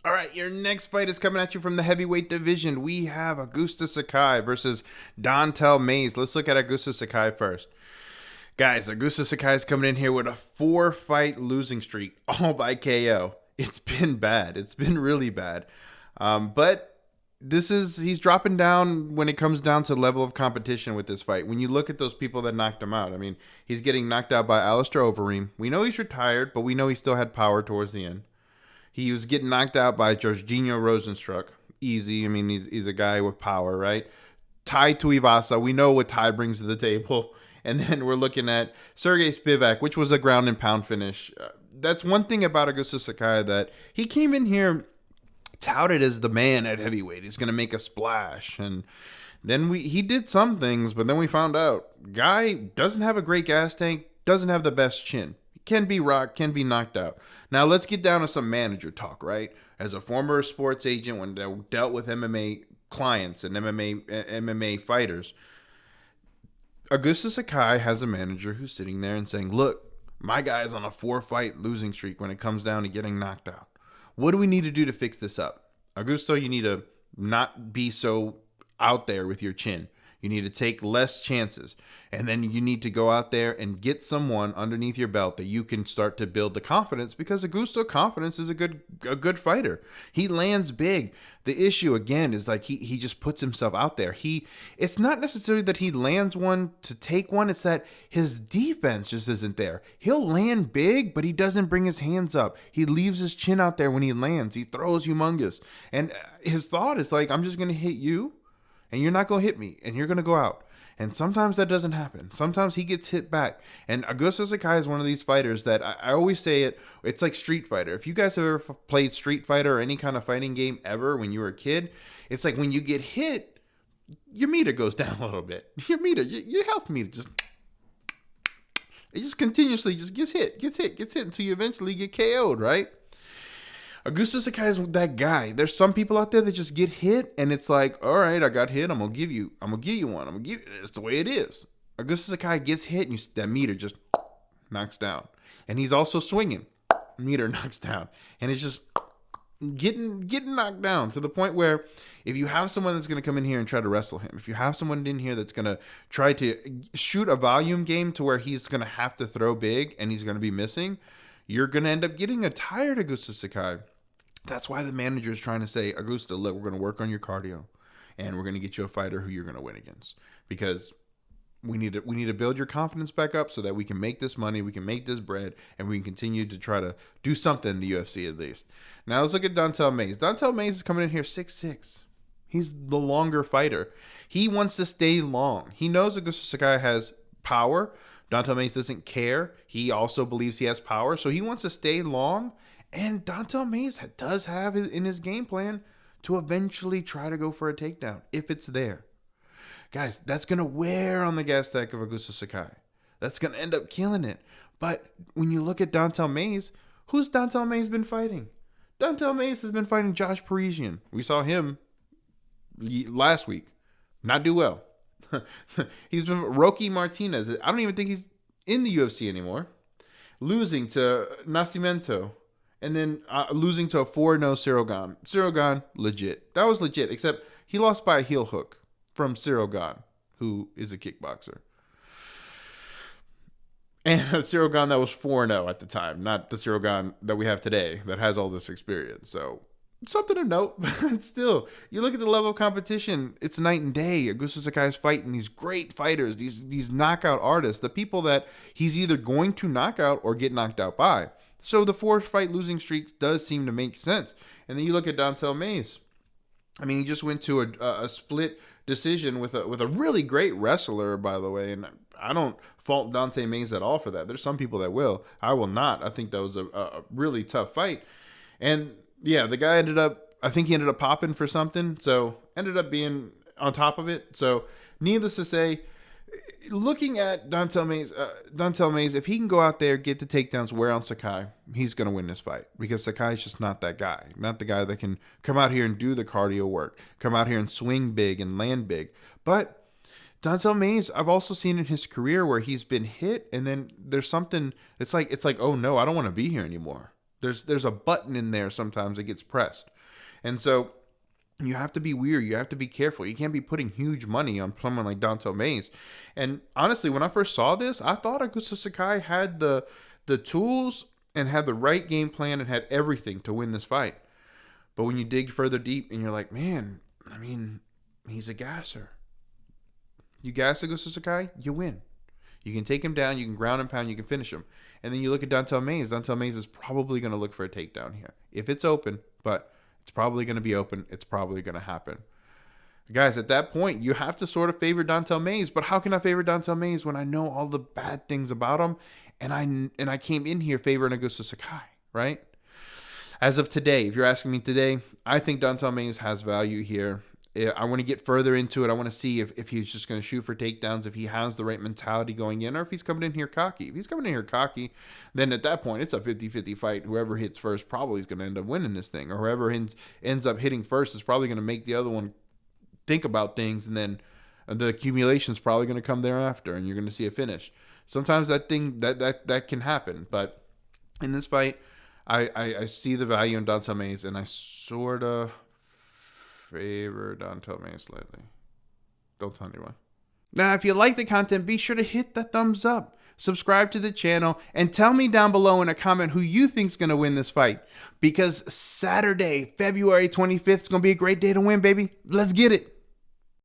All right, your next fight is coming at you from the heavyweight division. We have Augusto Sakai versus Dontel Mays. Let's look at Augusto Sakai first. Guys, Augusto Sakai is coming in here with a 4-fight losing streak, all by KO. It's been bad. It's been really bad. But he's dropping down when it comes down to level of competition with this fight. When you look at those people that knocked him out, I mean, he's getting knocked out by Alistair Overeem. We know he's retired, but we know he still had power towards the end. He was getting knocked out by Jorginho Rosenstruck. Easy. I mean, he's a guy with power, right? Tai Tuivasa. We know what Tai brings to the table. And then we're looking at Sergey Spivak, which was a ground and pound finish. That's one thing about Augusto Sakai, that he came in here touted as the man at heavyweight. He's going to make a splash. And then he did some things, but then we found out guy doesn't have a great gas tank, doesn't have the best chin. Can be rocked, can be knocked out. Now let's get down to some manager talk, right? As a former sports agent, when I dealt with MMA clients and MMA fighters, Augusto Sakai has a manager who's sitting there and saying, look, my guy's on a 4-fight losing streak when it comes down to getting knocked out. What do we need to do to fix this up? Augusto, you need to not be so out there with your chin. You need to take less chances. And then you need to go out there and get someone underneath your belt that you can start to build the confidence, because Augusto confidence is a good fighter. He lands big. The issue again is like he just puts himself out there. It's not necessarily that he lands one to take one, it's that his defense just isn't there. He'll land big, but he doesn't bring his hands up. He leaves his chin out there when he lands. He throws humongous. And his thought is like, I'm just going to hit you and you're not going to hit me and you're going to go out. And sometimes that doesn't happen. Sometimes he gets hit back. And Augusto Sakai is one of these fighters that I always say it's like Street Fighter. If you guys have ever played Street Fighter or any kind of fighting game ever when you were a kid, it's like when you get hit, your meter goes down a little bit. Your health meter it just continuously just gets hit until you eventually get KO'd, right? Augusto Sakai is that guy. There's some people out there that just get hit, and it's like, all right, I got hit. I'm gonna give you one. It's the way it is. Augusto Sakai gets hit, and that meter just knocks down. And he's also swinging. Meter knocks down, and it's just getting knocked down to the point where if you have someone that's gonna come in here and try to wrestle him, if you have someone in here that's gonna try to shoot a volume game to where he's gonna have to throw big and he's gonna be missing, you're gonna end up getting a tired Augusto Sakai. That's why the manager is trying to say, Augusto, look, we're going to work on your cardio, and we're going to get you a fighter who you're going to win against, because we need to build your confidence back up so that we can make this money, we can make this bread, and we can continue to try to do something in the UFC at least. Now let's look at Dontel Mays. Dontel Mays is coming in here 6'6". He's the longer fighter. He wants to stay long. He knows Augusto Sakai has power. Dontel Mays doesn't care. He also believes he has power, so he wants to stay long. And Dontel Mays does have in his game plan to eventually try to go for a takedown if it's there. Guys, that's going to wear on the gas tank of Augusto Sakai. That's going to end up killing it. But when you look at Dontel Mays, who's Dontel Mays been fighting? Dontel Mays has been fighting Josh Parisian. We saw him last week not do well. He's been Rocky Martinez. I don't even think he's in the UFC anymore. Losing to Nascimento. And then losing to a 4-0 Ciryl Gane. Ciryl Gane, legit. That was legit, except he lost by a heel hook from Ciryl Gane, who is a kickboxer. And Ciryl Gane that was 4-0 at the time, not the Ciryl Gane that we have today that has all this experience. So, something to note, but still, you look at the level of competition, it's night and day. Augusto Sakai is fighting these great fighters, these knockout artists, the people that he's either going to knock out or get knocked out by. So the 4-fight losing streak does seem to make sense. And then you look at Dontel Mays. I mean, he just went to a split decision with a really great wrestler, by the way. And I don't fault Dontel Mays at all for that. There's some people that will. I will not. I think that was a really tough fight. And yeah, the guy ended up popping for something. So ended up being on top of it. So needless to say, looking at Dontel Mays, if he can go out there, get the takedowns, wear on Sakai, he's going to win this fight, because Sakai's just not that guy. Not the guy that can come out here and do the cardio work, come out here and swing big and land big. But Dontel Mays, I've also seen in his career where he's been hit, and then there's something, it's like, oh no, I don't want to be here anymore. There's a button in there sometimes that gets pressed. And so you have to be weary. You have to be careful. You can't be putting huge money on someone like Dontel Mays. And honestly, when I first saw this, I thought Augusto Sakai had the tools and had the right game plan and had everything to win this fight. But when you dig further deep and you're like, man, I mean, he's a gasser. You gas Augusto Sakai, you win. You can take him down, you can ground and pound, you can finish him. And then you look at Dontel Mays. Dontel Mays is probably going to look for a takedown here. If it's open, but it's probably going to be open. It's probably going to happen. Guys, at that point, you have to sort of favor Dontel Mays. But how can I favor Dontel Mays when I know all the bad things about him? And I came in here favoring Augusto Sakai, right? As of today, if you're asking me today, I think Dontel Mays has value here. I want to get further into it. I want to see if he's just going to shoot for takedowns, if he has the right mentality going in, or if he's coming in here cocky. If he's coming in here cocky, then at that point, it's a 50-50 fight. Whoever hits first probably is going to end up winning this thing, or whoever ends up hitting first is probably going to make the other one think about things, and then the accumulation is probably going to come thereafter, and you're going to see a finish. Sometimes that can happen, but in this fight, I see the value in Dontel Mays, and I sort of favor Dontel Mays slightly. Don't tell anyone. Now, if you like the content, be sure to hit the thumbs up, subscribe to the channel, and tell me down below in a comment who you think's going to win this fight. Because Saturday, February 25th is going to be a great day to win, baby. Let's get it.